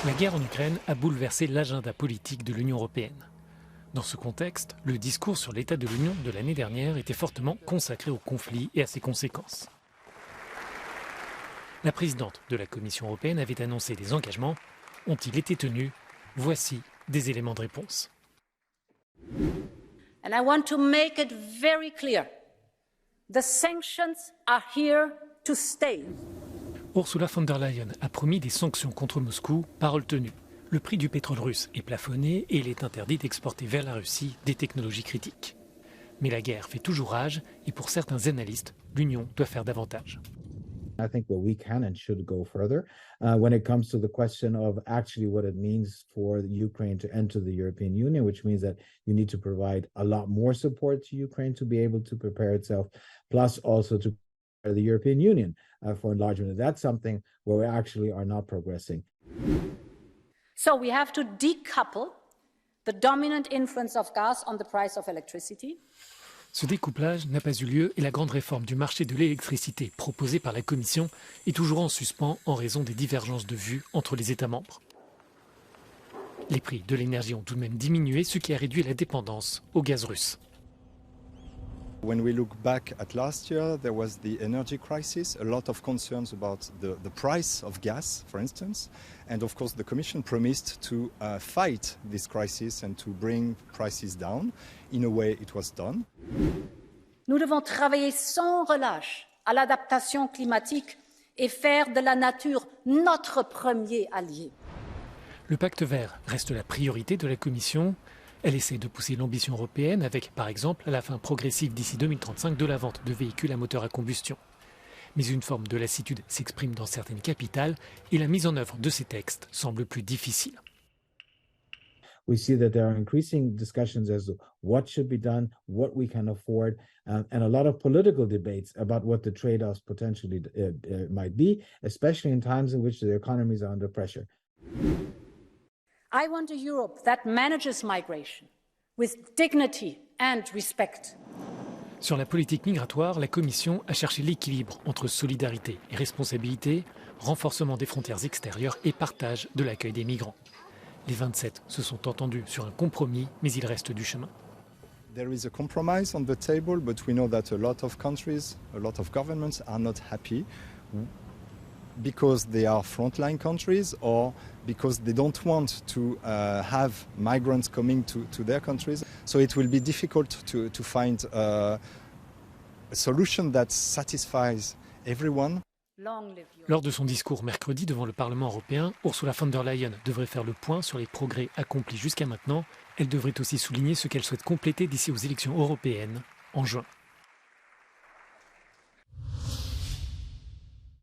La guerre en Ukraine a bouleversé l'agenda politique de l'Union européenne. Dans ce contexte, le discours sur l'état de l'Union de l'année dernière était fortement consacré au conflit et à ses conséquences. La présidente de la Commission européenne avait annoncé des engagements. Ont-ils été tenus? Voici des éléments de réponse. And I want to make it very clear. The sanctions are here to stay. Ursula von der Leyen a promis des sanctions contre Moscou, parole tenue. Le prix du pétrole russe est plafonné et il est interdit d'exporter vers la Russie des technologies critiques. Mais la guerre fait toujours rage et pour certains analystes, l'Union doit faire davantage. I think what we can and should go further when it comes to the question of actually what it means for Ukraine to enter the European Union, which means that you need to provide a lot more support to Ukraine to be able to prepare itself, plus also to prepare the European Union for enlargement. That's something where we actually are not progressing. So we have to decouple the dominant influence of gas on the price of electricity. Ce découplage n'a pas eu lieu et la grande réforme du marché de l'électricité proposée par la Commission est toujours en suspens en raison des divergences de vues entre les États membres. Les prix de l'énergie ont tout de même diminué, ce qui a réduit la dépendance au gaz russe. When we look back at last year, there was the energy crisis, a lot of concerns about the price of gas, for instance. And of course, the Commission promised to fight this crisis and to bring prices down. In a way, it was done. Nous devons travailler sans relâche à l'adaptation climatique et faire de la nature notre premier allié. Le pacte vert reste la priorité de la Commission. Elle essaie de pousser l'ambition européenne avec, par exemple, la fin progressive d'ici 2035 de la vente de véhicules à moteur à combustion. Mais une forme de lassitude s'exprime dans certaines capitales et la mise en œuvre de ces textes semble plus difficile. We see that there are increasing discussions as to what should be done, what we can afford, and a lot of political debates about what the trade-offs potentially might be, especially in times in which the economies are under pressure. I want a Europe that manages migration with dignity and respect. Sur la politique migratoire, la Commission a cherché l'équilibre entre solidarité et responsabilité, renforcement des frontières extérieures et partage de l'accueil des migrants. Les 27 se sont entendus sur un compromis, mais il reste du chemin. There is a compromise on the table, but we know that a lot of countries, a lot of governments are not happy because they are frontline countries or because they don't want to have migrants coming to their countries. So it will be difficult to find a solution that satisfies everyone. Lors de son discours mercredi devant le Parlement européen, Ursula von der Leyen devrait faire le point sur les progrès accomplis jusqu'à maintenant. Elle devrait aussi souligner ce qu'elle souhaite compléter d'ici aux élections européennes en juin.